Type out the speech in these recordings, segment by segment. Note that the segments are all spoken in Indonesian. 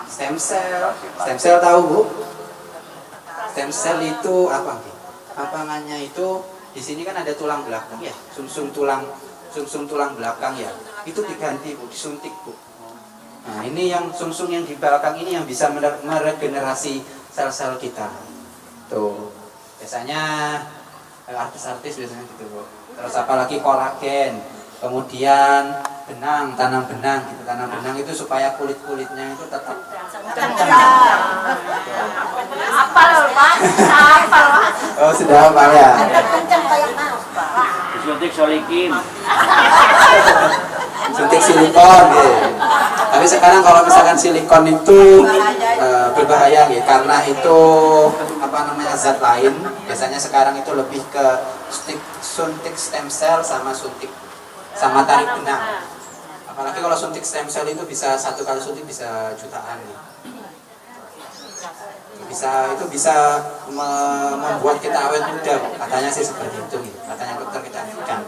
Stem cell tahu Bu? Stem cell itu apa? Apangannya itu di sini kan ada tulang belakang ya, sumsum tulang belakang ya. Itu diganti Bu, disuntik Bu. Nah, ini yang sumsum yang di belakang ini yang bisa meregenerasi sel-sel kita. Tuh. Biasanya artis-artis biasanya gitu Bu. Terus apalagi kolagen, kemudian tanam benang gitu. Tanam benang itu supaya kulit-kulitnya itu tetap Hafal Pak, hafal. Oh, sudah hafal ya. Disuntik solikin. Suntik silikon gitu. Tapi sekarang kalau misalkan silikon itu berbahaya gitu, karena itu zat lain. Biasanya sekarang itu lebih ke suntik stem cell sama tarik benang. Apalagi kalau suntik stem cell itu bisa satu kali suntik bisa jutaan gitu. Bisa membuat kita awet muda, katanya sih seperti itu gitu. Katanya dokter kita kan.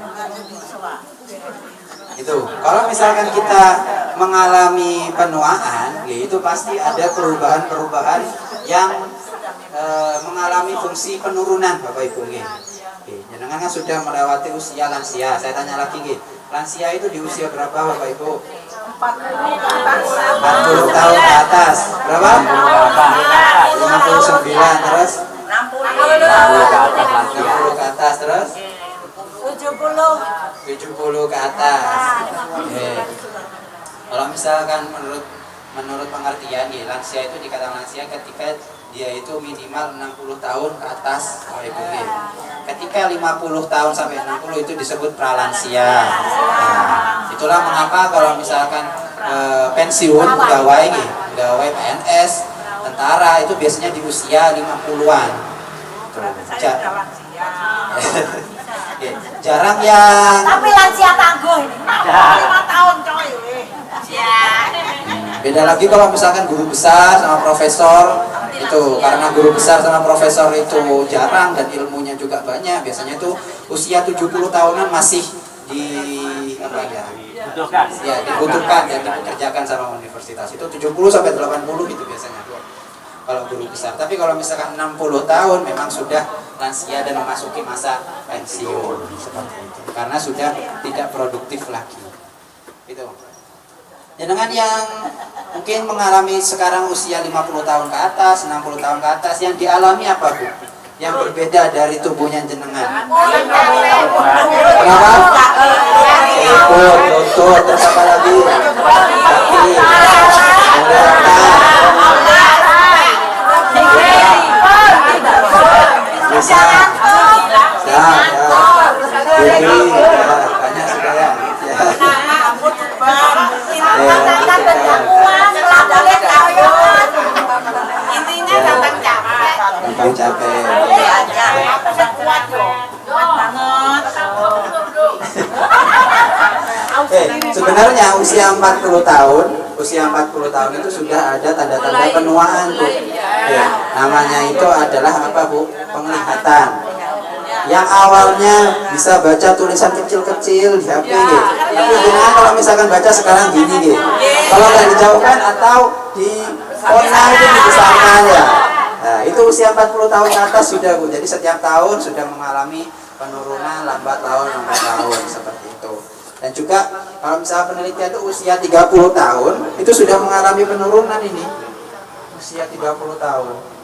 Itu kalau misalkan kita mengalami penuaan, itu pasti ada perubahan-perubahan yang mengalami fungsi penurunan Bapak Ibu nggih. Jenengan kan sudah melewati usia lansia. Saya tanya lagi nggih. Lansia itu di usia berapa Bapak Ibu? 40 tahun ke atas. Berapa? 59 terus 60 ke atas terus 70 ke atas. Kalau misalkan menurut pengertian ya, lansia itu dikatakan lansia ketika dia itu minimal 60 tahun ke atas. Ketika 50 tahun sampai 60 itu disebut pralansia. Nah, itulah mengapa kalau misalkan pensiun pegawai PNS, tentara itu biasanya di usia 50-an. Jarang yang tapi lansia tangguh ini 5 tahun coy. Beda lagi kalau misalkan guru besar sama profesor itu, karena guru besar sama profesor itu jarang dan ilmunya juga banyak. Biasanya itu usia 70 tahunan masih dibutuhkan dan dikerjakan sama universitas. Itu 70 sampai 80 gitu biasanya kalau guru besar. Tapi kalau misalkan 60 tahun memang sudah lansia dan memasuki masa pensiun seperti itu, karena sudah tidak produktif lagi. Itu. Dengan yang mungkin mengalami sekarang usia 50 tahun ke atas, 60 tahun ke atas, yang dialami apa Bu? Yang berbeda dari tubuhnya jenengan? Kenapa? Lutut, terus apa lagi? Kaki, bisa, banyak sudah ya. Intinya gampang capek. Sebenarnya usia 40 tahun itu sudah ada tanda-tanda penuaan tuh. Namanya itu adalah apa Bu? Penglihatan. Yang awalnya bisa baca tulisan kecil-kecil di HP gitu. Tapi jangan kalau misalkan baca sekarang gini gitu. Kalau nggak dijauhkan atau di kona itu dibesarkan ya. Nah, itu usia 40 tahun ke atas sudah Bu. Jadi setiap tahun sudah mengalami penurunan lambat tahun seperti itu. Dan juga kalau misalnya penelitian itu usia 30 tahun itu sudah mengalami penurunan ini. Usia 30 tahun.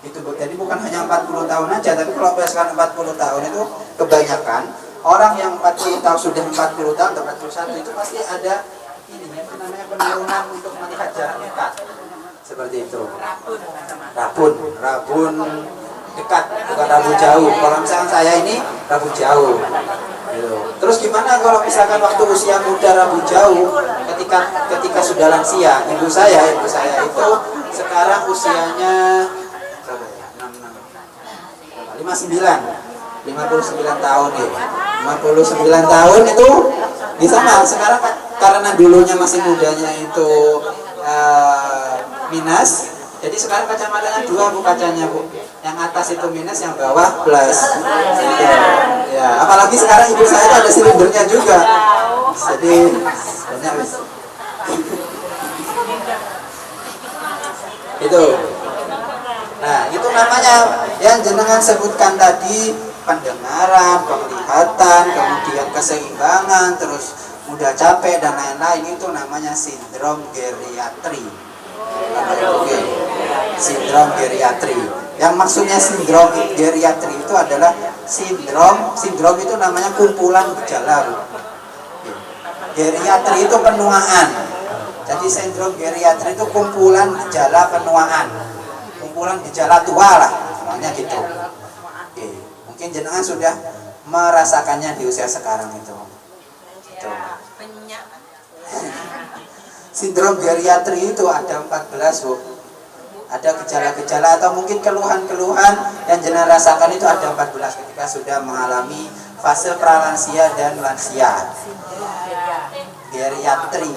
Itu jadi bukan hanya 40 tahun aja, tapi kalau misalkan 40 tahun itu kebanyakan orang yang 40 tahun sudah 40 tahun atau 41 itu pasti ada ini namanya penurunan untuk melihat jarak dekat. Seperti itu. Rabun dekat, bukan rabun jauh. Kalau misalkan saya ini rabun jauh. Gitu. Terus gimana kalau misalkan waktu usia muda rabun jauh, ketika sudah lansia, ibu saya itu sekarang usianya 59 tahun ya. 59 tahun itu bisa mah sekarang karena dulunya masih mudanya itu minus, jadi sekarang kacamatanya 2 Bu kacanya Bu. Yang atas itu minus, yang bawah plus. Ya, apalagi sekarang ibu saya itu ada silindernya juga. Jadi banyak. Itu. Nah, itu namanya yang jenengan sebutkan tadi, pendengaran, penglihatan, kemudian keseimbangan, terus mudah capek dan lain-lain, itu namanya sindrom geriatri. Oke. Sindrom geriatri. Yang maksudnya sindrom geriatri itu adalah sindrom itu namanya kumpulan gejala. Geriatri itu penuaan. Jadi sindrom geriatri itu kumpulan gejala penuaan, kumpulan gejala tua lah, namanya gitu. Oke. Mungkin jenengan sudah merasakannya di usia sekarang itu. Gitu. Sindrom geriatri itu ada 14, Bu. Ada gejala-gejala atau mungkin keluhan-keluhan yang jenengan rasakan itu ada 14 ketika sudah mengalami fase pralansia dan lansia. Geriatri.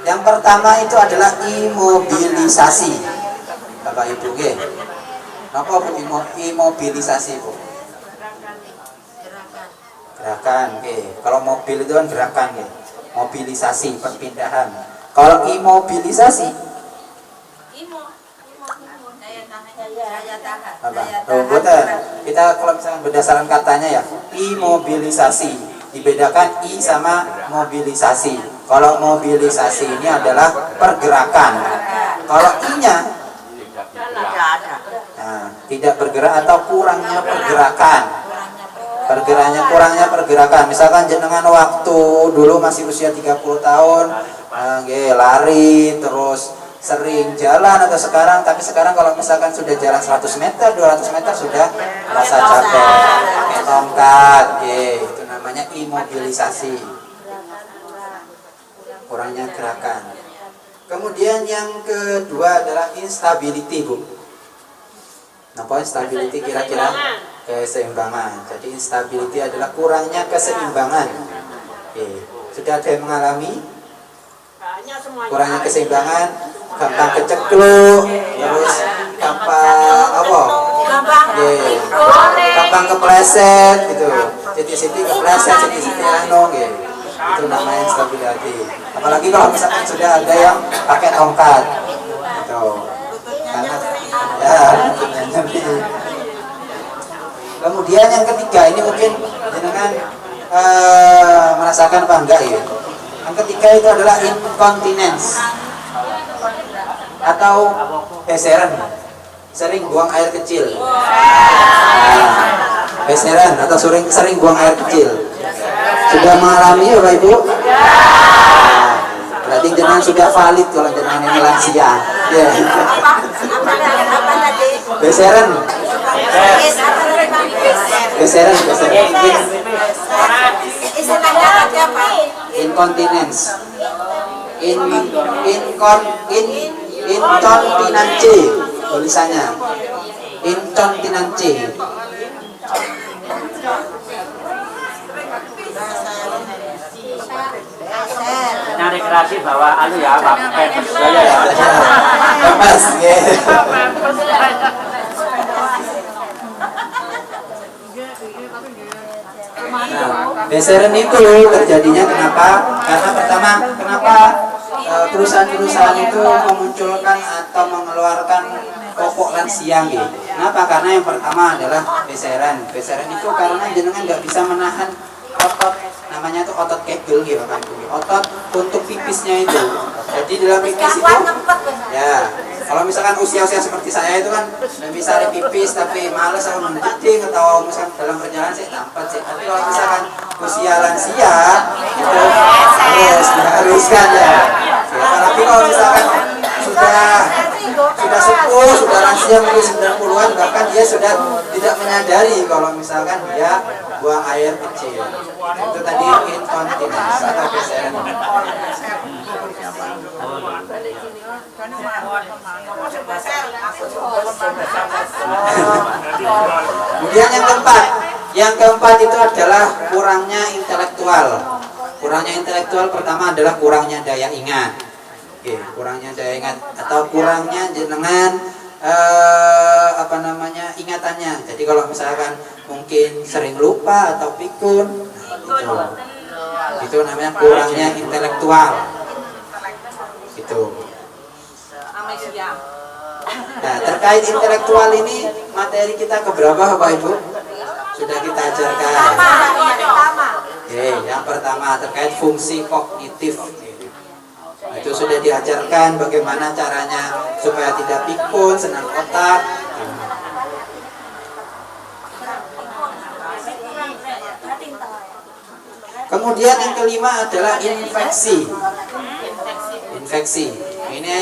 Yang pertama itu adalah imobilisasi. Bapak Ibu, nggih. Napa Bu imobilisasi, Bu? Gerakan, oke. Kalau mobil itu kan gerakan, ya. Mobilisasi, perpindahan. Kalau imobilisasi, apa? Oh, betul. Kita kalau misalnya berdasarkan katanya ya, imobilisasi dibedakan i sama mobilisasi. Kalau mobilisasi ini adalah pergerakan. Kalau i-nya tidak bergerak atau kurangnya pergerakan. Kurangnya pergerakan. Misalkan jenengan waktu dulu masih usia 30 tahun, lari terus sering jalan, atau tapi sekarang kalau misalkan sudah jalan 100 meter, 200 meter sudah merasa capek, pakai tongkat, itu namanya imobilisasi, kurangnya gerakan. Kemudian yang kedua adalah instability, Bu. Apa instability kira-kira? Keseimbangan. Jadi instability adalah kurangnya keseimbangan. Sudah ada yang mengalami kurangnya keseimbangan, gampang kecekluk, terus gampang kepleset gitu. Siti-siti kepleset, siti-siti itu namanya instability. Apalagi kalau misalkan sudah ada yang pakai tongkat gitu. Karena kemudian yang ketiga, ini mungkin jenengan merasakan apa enggak ya? Yang ketiga itu adalah incontinence atau beseran, sering buang air kecil. Beseran atau sering buang air kecil. Sudah mengalami ya Bapak Ibu? Berarti jenengan sudah valid kalau jenengan ini lansia. Ya. Beseran. Incontinence. Incontinence tulisannya. Incontinence. Yang rekreasi bawa ya Pak saya ya. Mas, beseran itu terjadinya kenapa? Karena pertama, kenapa perusahaan-perusahaan itu memunculkan atau mengeluarkan pokok lansia gitu. Kenapa? Karena yang pertama adalah beseran. Beseran itu karena jenengan nggak bisa menahan otot, namanya itu otot kegel gitu kan, otot untuk pipisnya itu. Jadi dalam pipis itu, ya kalau misalkan usia-usia seperti saya itu kan bisa ada pipis tapi males atau menjadi atau misalkan dalam perjalanan sih tampat sih. Tapi kalau misalkan usia lansia itu haruskan ya. Apalagi kalau misalkan sudah sepuh, sudah lansia mungkin 90-an, bahkan dia sudah tidak menyadari kalau misalkan dia buang air kecil. Itu tadi incontinence atau beseran. Kemudian yang keempat itu adalah kurangnya intelektual. Kurangnya intelektual pertama adalah kurangnya daya ingat. Kurangnya daya ingat atau kurangnya jenengan ingatannya. Jadi kalau misalkan mungkin sering lupa atau pikun, itu namanya kurangnya intelektual. terkait intelektual ini materi kita keberapa Bapak Ibu? Sudah kita ajarkan. Oke, yang pertama terkait fungsi kognitif. Itu sudah diajarkan bagaimana caranya supaya tidak pikun, senang otak. Kemudian yang kelima adalah infeksi. Infeksi. Ini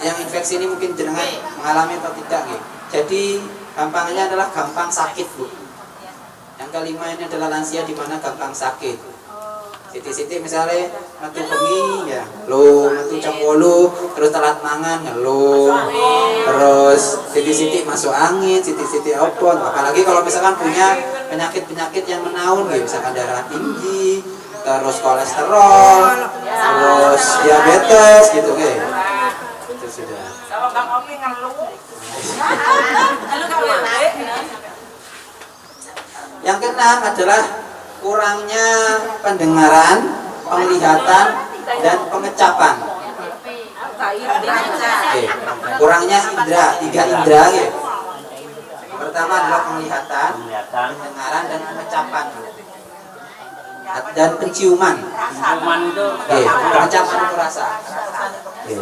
yang infeksi ini mungkin jenengan mengalami atau tidak gitu. Jadi gampangnya adalah gampang sakit, Bu. Yang kelima ini adalah lansia di mana gampang sakit. Siti-siti misalnya metu bengi ya, metu jam 8 terus telat mangan ngeluh. Terus siti-siti masuk angin, siti-siti opon. Apalagi kalau misalkan punya penyakit-penyakit yang menaun gitu, misalkan darah tinggi, terus kolesterol, terus diabetes gitu gitu. Itu sudah. Kalau Bang Omi ngeluh. Yang keenam adalah kurangnya pendengaran, penglihatan, dan pengecapan. Oke. Kurangnya indera, 3 indera gitu. Pertama adalah penglihatan, pendengaran, dan pengecapan. Dan penciuman. Penciuman itu Oke, pengecapan itu rasa. Oke.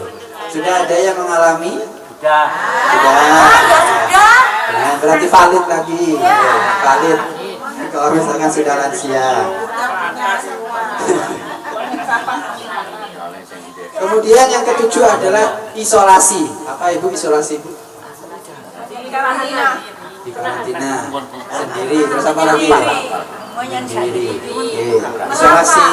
Sudah ada yang mengalami? sudah. Sudah. Nah, berarti valid lagi. Oke, valid. Kalau misalkan sudah lansia. Kemudian yang ketujuh adalah isolasi. Apa Ibu isolasi, Bu? Di karantina. Di karantina sendiri. Terus apa lagi? Sendiri. Isolasi.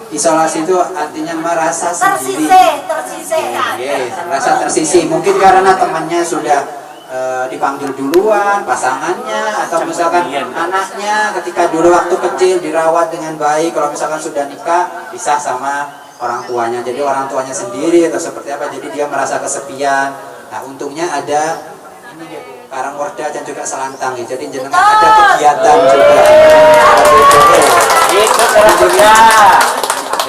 Isolasi itu artinya merasa sendiri. Tersisihkan. Merasa tersisih. Mungkin karena temannya sudah dipanggil duluan, pasangannya, atau misalkan anaknya ketika dulu waktu kecil dirawat dengan baik. Kalau misalkan sudah nikah, pisah sama orang tuanya. Jadi orang tuanya sendiri atau seperti apa. Jadi dia merasa kesepian. Nah, untungnya ada ini Karang Wardah dan juga Selantang. Jadi jenengan ada kegiatan juga. Ikut kerja.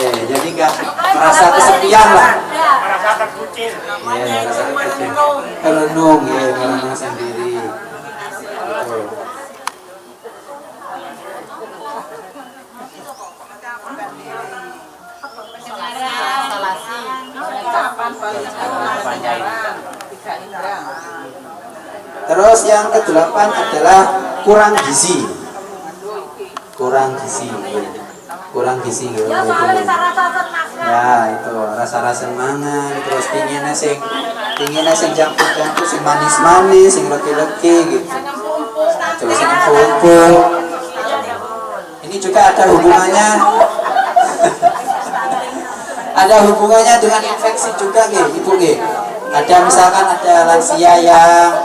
Jadi nggak merasa kesepian lah. Merasa terkucil. Merenung ya, merenung sendiri. Betul. Terus yang ke-8 adalah kurang gizi. Kurang gizi. Kurang gizi gitu. Ya itu rasa-rasa mangan, terus pinginnya sing jangkut sing manis-manis, sing leki-leki gitu. Terus sing kumpul. Ini juga ada hubungannya. Ada hubungannya dengan infeksi juga gitu, Ibu gitu. Ada misalkan ada lansia yang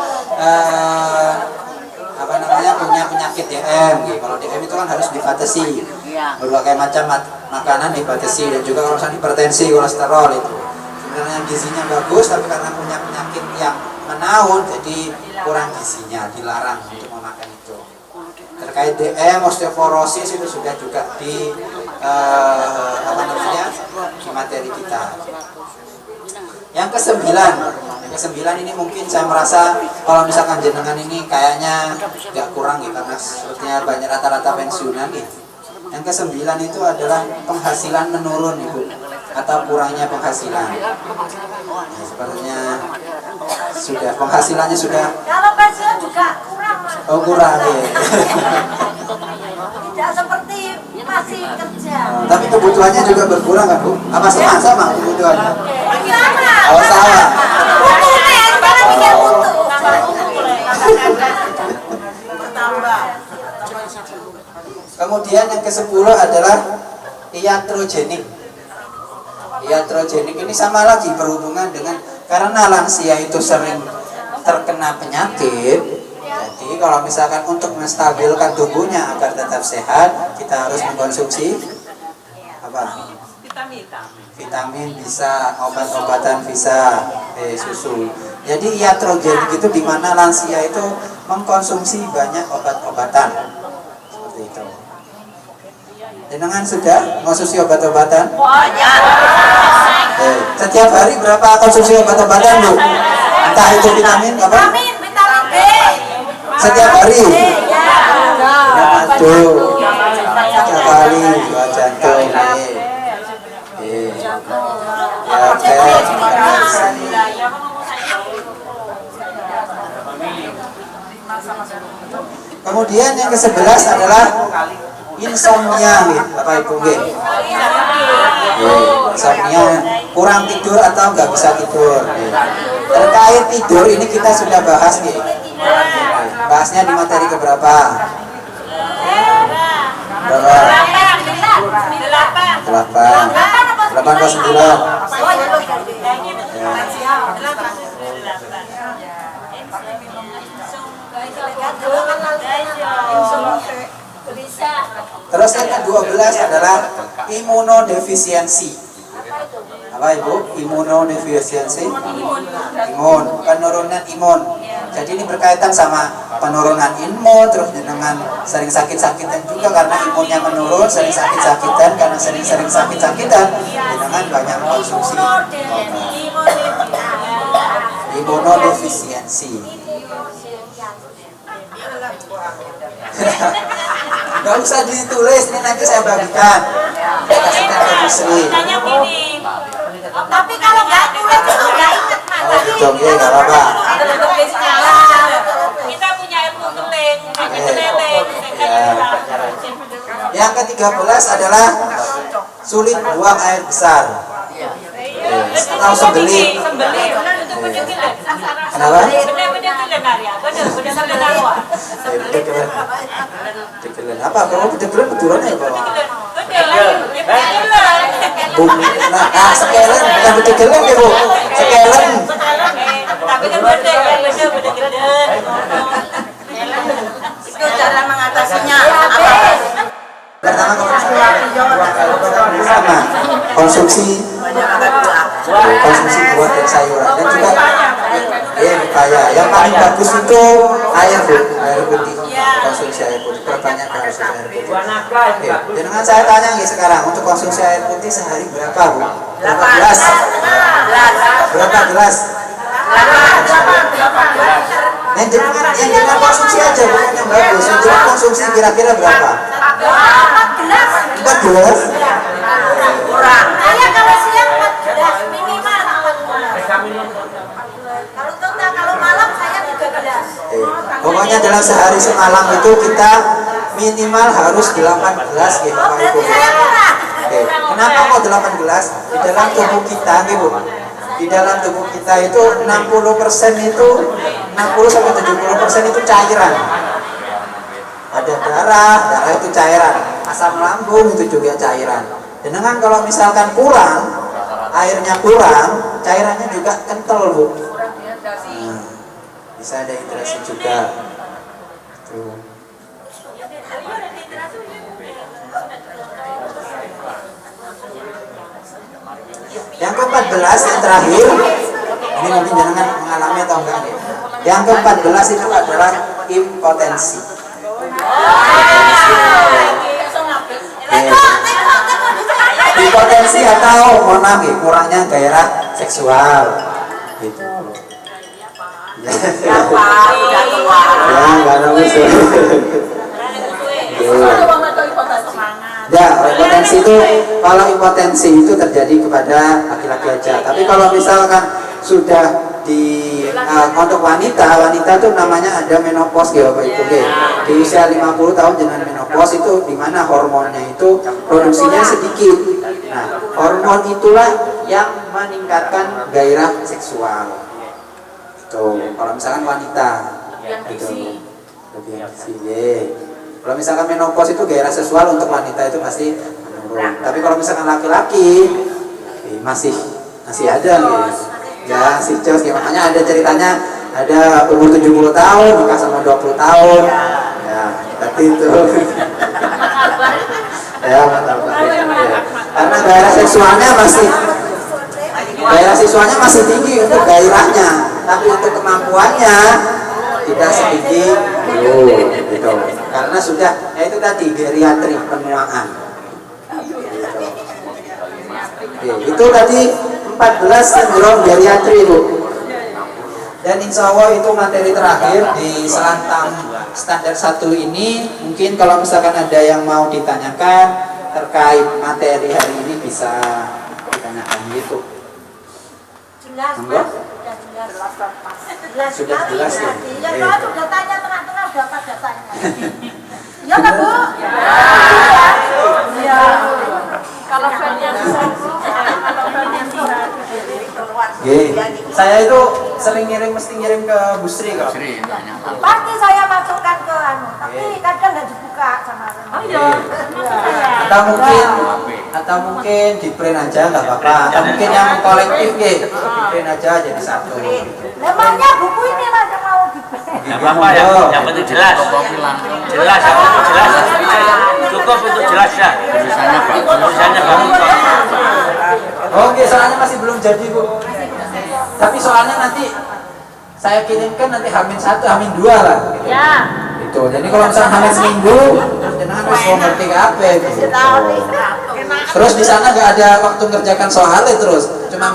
punya penyakit DM gitu. Kalau DM itu kan harus dibatasi. Berbagai macam makanan dibatasi, dan juga kalau misalnya hipertensi, kolesterol itu sebenarnya gizinya bagus, tapi karena punya penyakit yang menaun jadi kurang gizinya, dilarang untuk memakan itu. Terkait DM, osteoporosis itu sudah juga di di materi kita. Yang ke-9 ini mungkin saya merasa kalau misalkan jenengan ini kayaknya nggak kurang gitu, karena sebetulnya banyak rata-rata pensiunan gitu. Yang ke-9 itu adalah penghasilan menurun, Ibu, atau kurangnya penghasilan. Nah, sepertinya sudah penghasilannya sudah. Kalau pensiun juga kurang. Oh, kurang ya. Tidak seperti masih kerja. Tapi kebutuhannya juga berkurang kan, Bu? Apa sama kebutuhannya? Sama. Oh, sama. Kemudian yang ke-10 adalah iatrogenik. Iatrogenik ini sama lagi berhubungan dengan karena lansia itu sering terkena penyakit. Jadi kalau misalkan untuk menstabilkan tubuhnya agar tetap sehat, kita harus mengkonsumsi apa? Vitamin bisa, obat-obatan bisa, susu. Jadi iatrogenik itu di mana lansia itu mengkonsumsi banyak obat-obatan. Seperti itu. Jenengan sudah konsumsi obat-obatan? Banyak. Setiap hari berapa konsumsi obat-obatan, Bu? Entah itu vitamin apa? Vitamin B. Setiap hari. Ya. Aduh. Setiap kali buat jantung. Kemudian yang ke-11 adalah insomnia, Bapak Ibu. Insomnia, kurang tidur atau nggak bisa tidur. Terkait tidur ini kita sudah bahas nih. Bahasnya di materi keberapa? Berapa? 8 atau 9? Terus yang ke-12 adalah imunodefisiensi. Apa Ibu? Imunodefisiensi? Imun, penurunan imun. Jadi ini berkaitan sama penurunan imun, terus dengan sering sakit-sakitan juga karena imunnya menurun, sering sakit-sakitan karena sering sakit-sakitan dengan banyak konsumsi imunodefisiensi. Gak usah ditulis, ini nanti saya bagikan. Saya kasihkan ke Bu Sri. Tapi kalau nggak tulis itu nggak ingat Mas. Oh gitu, ya gak apa-apa. Kita punya ilmu tulis, Yang ke-13 adalah sulit buang air besar. Atau sembelit. Kenapa? Bedegelan. Apa? Kalau bedegelan betulan ya Pak? Nah, sekelen bukan bedegelan ya Bu. Sekelen. Tapi kan bedegelan. Itu cara mengatasinya. Pertama konsumsi buah dan sayuran dan juga kaya. Yang paling bagus itu air Bu, air putih. Konsumsi air putih, perbanyak konsumsi air putih. Dengan saya tanya nih sekarang untuk konsumsi air putih sehari berapa Bu? Berapa gelas? Berapa gelas? Yang dengan konsumsi aja bukan yang bagus. Yang jelas konsumsi kira-kira berapa? 4 gelas? Kurang. Saya kalau siang 4 gelas minimal 4 gelas. Kalau malam saya 3 gelas. Pokoknya dalam sehari semalam itu kita minimal harus 8 gelas ya Bapak Ibu. Kenapa kok 8 gelas? Di dalam tubuh kita nih Bu. Di dalam tubuh kita itu 60% itu 60-70% itu cairan. Ada darah itu cairan. Asam lambung itu juga cairan. Dan dengan kalau misalkan kurang, airnya kurang, cairannya juga kental Bu. Nah, bisa dehidrasi juga. Tuh. Yang ke-14 yang terakhir, ini mungkin jangan mengalami atau enggak nih. Yang ke-14 itu adalah impotensi. Impotensi atau mohon maaf ya, kurangnya gairah seksual. Gitu. Ya, enggak nangis. Ya, impotensi itu kalau impotensi itu terjadi kepada laki-laki aja. Tapi kalau misalkan sudah di untuk wanita itu namanya ada menopause ya Bapak Ibu. Di usia 50 tahun dengan menopause itu di mana hormonnya itu produksinya sedikit. Nah, hormon itulah yang meningkatkan gairah seksual. Tuh, kalau misalkan wanita itu lebih ambisi. Kalau misalkan menopause itu gairah seksual untuk wanita itu pasti menurun. Tapi kalau misalkan laki-laki masih ada gitu. Ya, si Jos ya, makanya ada ceritanya ada umur 70 tahun nikah sama 20 tahun. Ya, berarti itu. Ya, mantap. Ya. Karena gairah seksualnya masih tinggi untuk gairahnya, tapi untuk kemampuannya tidak setinggi gitu. Karena sudah ya itu tadi geriatri penuaan. Itu tadi 14 sindrom geriatri Bu. Dan insya Allah itu materi terakhir di Selantang Standar 1 ini. Mungkin kalau misalkan ada yang mau ditanyakan terkait materi hari ini bisa ditanyakan gitu. Jelas, Enggak? Mas. Sudah jelas. Jelas Sudah sekali. jelas ya? Ya, Iya. kalau sudah tanya tengah-tengah udah pada tanya. Ya kan, Bu? Ya. Kalau fan-nya Saya itu sering mesti ngirim ke Bu Sri kok. pasti saya masukkan ke tapi kadang nggak dibuka sama orang. Atau mungkin di print aja nggak apa-apa. Atau mungkin yang kolektif di print aja jadi satu. Memangnya buku ini Mas yang mau di Nggak apa-apa ya, yang penting jelas. Jelas, yang penting jelas. Cukup untuk jelas ya. Tulisannya bagus. Oke, soalnya masih belum jadi Bu. Tapi soalnya nanti saya kirimkan nanti H-1, H-2 lah. Gitu. Ya. Itu. Jadi kalau misalnya H seminggu, jangan harus mau ngerti apa gitu. Terus di sana nggak ada waktu ngerjakan soalnya terus, cuma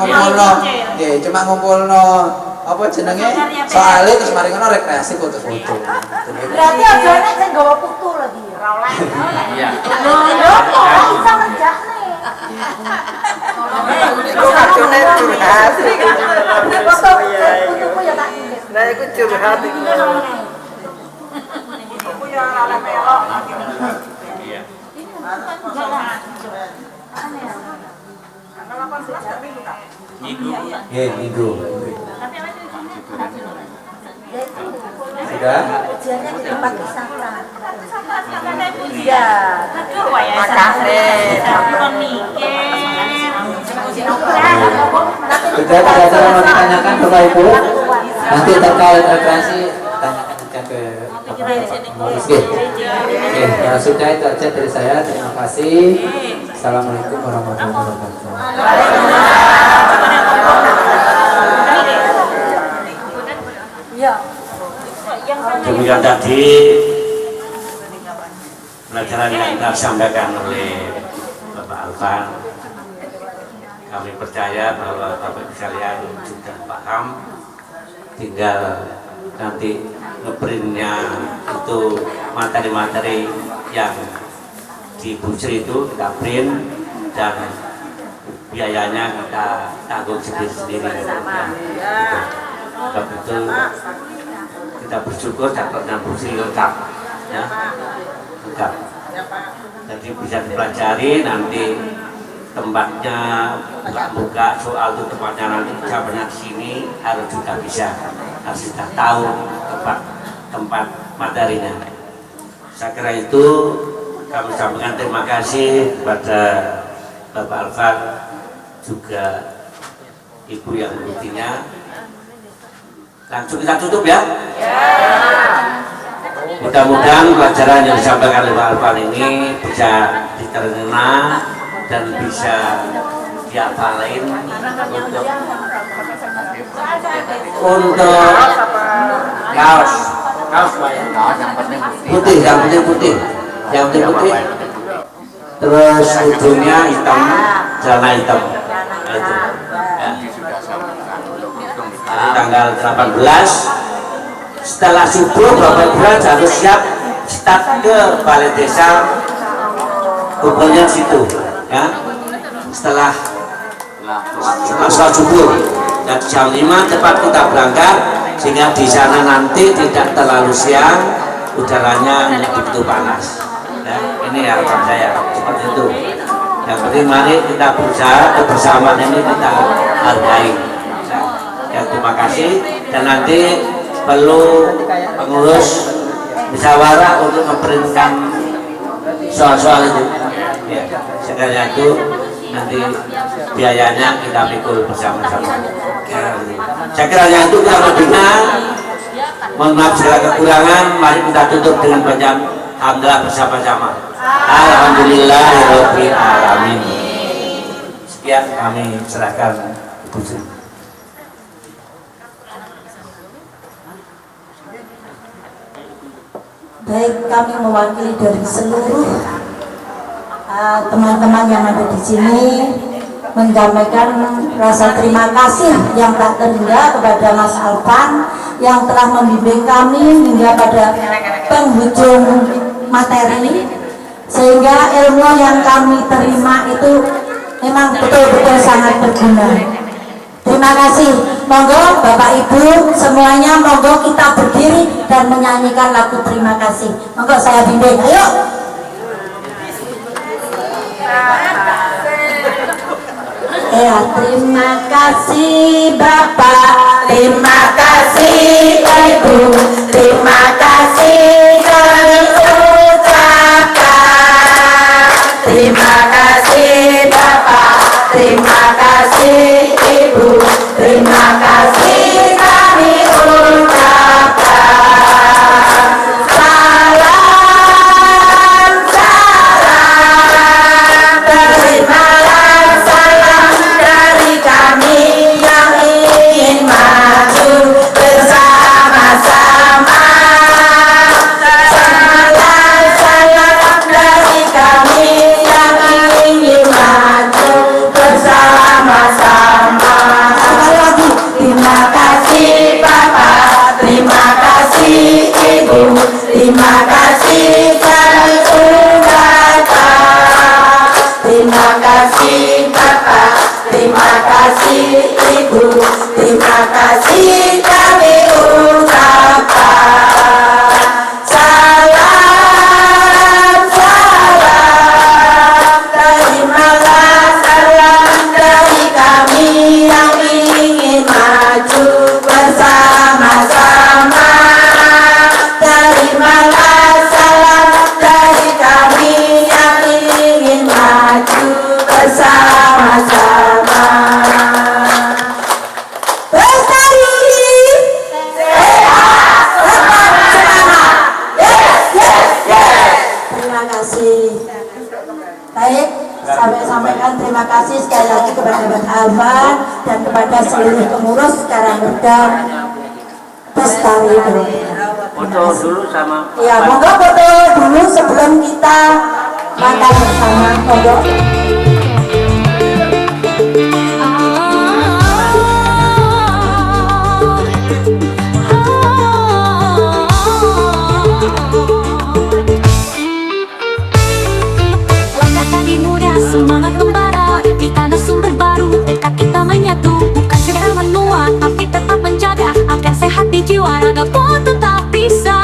ngumpul no, apa jenenge soalnya terus mari ngono rekreasi foto-foto. Berarti aja nek sing gawa putu lagi. Iya. Lho, kok bisa ngerjak nih. Iku macune curhat. Foto putuku ya tak kirim. Nah, iku curhat iki. Aku ya ora melok. Iya. Minggu. Minggu. Sudah? Ujiannya di tempat wisata. Iya. Makasih. Sudah tidak ada yang mau ditanyakan Bapak Ibu? Nanti terkait rekreasi tanyakan aja ke Oke, ya sudah itu aja dari saya. Terima kasih. Assalamualaikum warahmatullahi wabarakatuh. Iya. Demikian tadi pelajaran yang kita sampaikan oleh Bapak Alvan. Kami percaya bahwa Bapak sekalian sudah paham. Tinggal nanti ngeprintnya itu materi-materi yang di Busri itu kita print dan biayanya kita tanggung sendiri-sendiri. Sebab itu kita bersyukur catatan Busri lengkap, ya, lengkap. Jadi bisa dipelajari nanti tempatnya buka soal itu tempatnya nanti jawabannya di sini harus juga bisa, harus kita tahu tempat materinya. Saya kira itu kami sampaikan terima kasih kepada Bapak Alvan juga Ibu yang mengikutinya. Langsung kita tutup ya. Mudah-mudahan pelajaran yang disampaikan oleh Pak Alvan ini bisa diterima dan bisa dihafalin untuk kaos putih, yang penting putih, terus ujungnya hitam, celana hitam. Nah, itu. Ya. Hari tanggal 18 setelah subuh Bapak Ibu harus siap start ke balai desa kumpulnya situ ya, setelah sholat subuh dan jam 5 cepat kita berangkat sehingga di sana nanti tidak terlalu siang, udaranya begitu panas ya. Ini harapan saya seperti itu. Yang penting mari kita berusaha kebersamaan ini kita hargai ya. Terima kasih dan nanti perlu pengurus musyawarah untuk memperintahkan soal-soal itu ya. Sekalian itu nanti biayanya kita pikul bersama-sama ya. Saya kira yang itu kurang lebihnya, mohon maaf segala kekurangan. Mari kita tutup dengan bacaan alhamdulillah bersama-sama. Alhamdulillahirabbil alamin. Sekian kami serahkan Ibu Sri. Baik, kami mewakili dari seluruh teman-teman yang ada di sini. menyampaikan rasa terima kasih yang tak terhingga kepada Mas Alvan yang telah membimbing kami hingga pada penghujung materi, sehingga ilmu yang kami terima itu memang betul-betul sangat berguna. Terima kasih. Monggo Bapak Ibu semuanya, monggo kita berdiri dan menyanyikan lagu terima kasih. Monggo saya bimbing, ayo. Ya, terima kasih Bapak, terima kasih Ibu, terima kasih kami ucapkan. Terima kasih Bapak, terima kasih Ibu, terima kasih kami ucapkan. Salam, salam, terimalah salam dari kami yang ingin maju bersama-sama. Salam, salam dari kami yang ingin maju bersama-sama. Sekali lagi, terima kasih Bapak, terima kasih Ibu, terima kasih kami ucapkan. Terima kasih Bapak, terima kasih Ibu, terima kasih kami ucapkan. Salam, salam, terimalah salam dari kami yang ingin maju bersama-sama. Terimalah salam dari kami yang ingin maju bersama-sama. Bestari, sehat, tetap semangat. Yes, yes, yes. Terima kasih. Baik, saya sampaikan terima kasih sekali lagi kepada Mas Alvan dan kepada seluruh pengurus Karangmurda Bestari. Foto dulu sama Ya, monggo foto dulu sebelum kita makan bersama. Monggo. Langkah kaki muda, semangat membara di tanah sumber baru, dekat kita menyatu, bukan sekedar menua, tapi tetap menjaga agar sehat di jiwa, raga pun tetap bisa.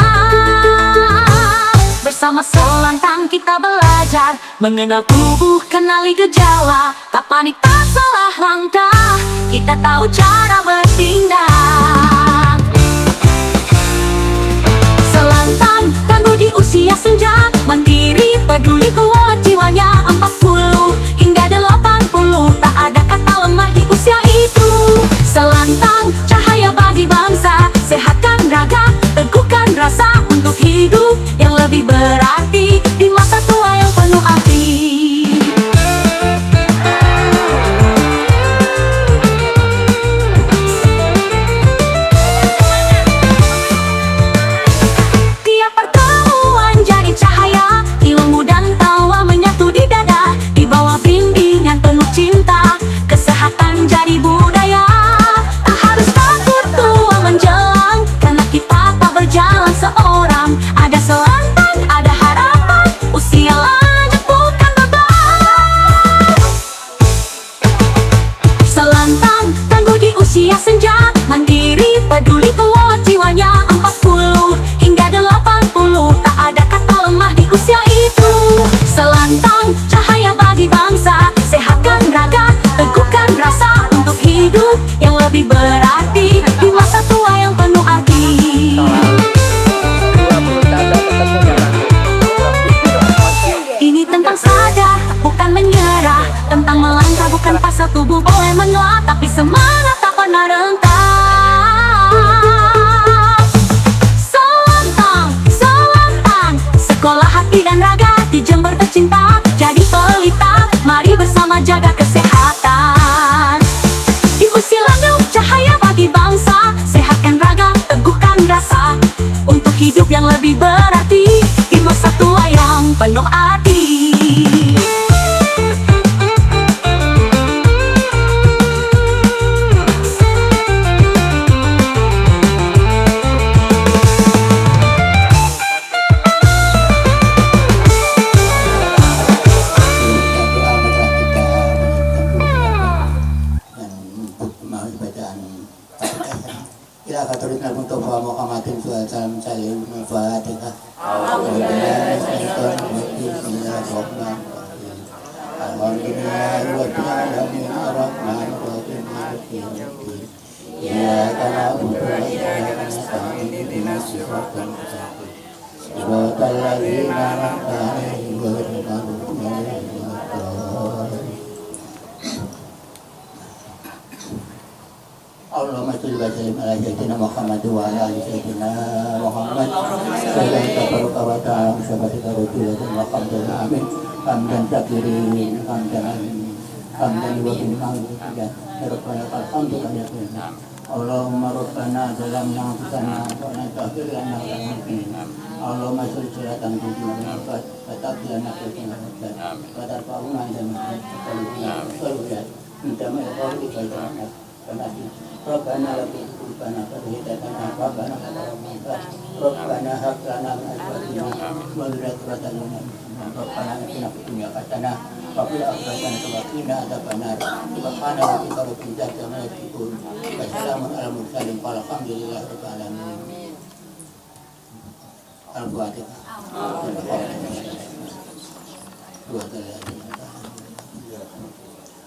Bersama selantang kita belajar mengenal tubuh, kenali gejala, tak panik, tak salah langkah, kita tahu cara bertindak. Selantang tangguh di usia senja, mandiri, peduli, kuat jiwanya 40 hingga 80, tak ada kata lemah di usia itu. Selantang cahaya bagi bangsa, sehatkan raga, teguhkan rasa untuk hidup yang lebih berarti di masa tua yang penuh arti. Tiap pertemuan jadi cahaya, ilmu dan tawa menyatu di dada, di bawah bimbingan penuh cinta, kesehatan jadi budaya. Tak harus takut tua menjelang, karena kita tak berjalan seorang. Ada selantang, ada harapan, usia lanjut bukan beban. Selantang tangguh di usia senja, mandiri, peduli, kuat jiwanya 40 hingga 80, tak ada kata lemah di usia itu. Selantang cahaya bagi bangsa, sehatkan raga, teguhkan rasa untuk hidup yang lebih berarti di masa tua yang penuh arti. Ini tentang sadar, bukan menyerah, tentang melangkah, bukan pasal tubuh boleh menua, tapi semangat tak pernah rentang. Selantang, selantang, sekolah hati dan raga di Jember tercinta, jadi pelita, mari bersama jaga kesehatan. Di usia lanjut cahaya bagi bangsa, sehatkan raga, teguhkan rasa untuk hidup yang lebih berarti di masa tua yang penuh arti. salam salim al-fatihah. Allahumma sholli wa sallim ala sayyidina Muhammad wa ala ali sayyidina Muhammad. Sallallahu wa ta'ala sabata rasulullah Muhammad amin. Hamdan syakirin, hamdan amin. Hamdan wa bil ma'ruf ya rabbana alhamdulillah. Allahumma rabbana zalamna anfusana wa la taghfir lana Allahumma sholli salatan tujuhuna wa taqiyana wa tarfa'una minta maaf Rabbana laki kulubana farhidatana Rabbana Rabbana hablana min azwajina wa dhurriyyatina Rabbana atina fid dunya hasanah wa fil akhirati wa qina adzabannar subhana rabbika rabbil izzati amma yasifun wa salamun alal mursalin walhamdulillahi rabbil alamin. Al-Fatihah.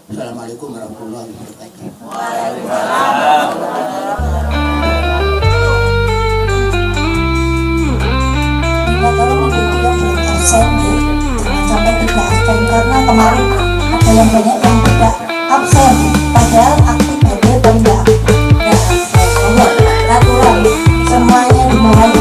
Assalamualaikum warahmatullahi wabarakatuh. Tolong untuk yang absen ya, sampai tidak absen karena kemarin ada yang banyak yang tidak absen padahal aktif hadir dan tidak. Nah, aturan semuanya dimohon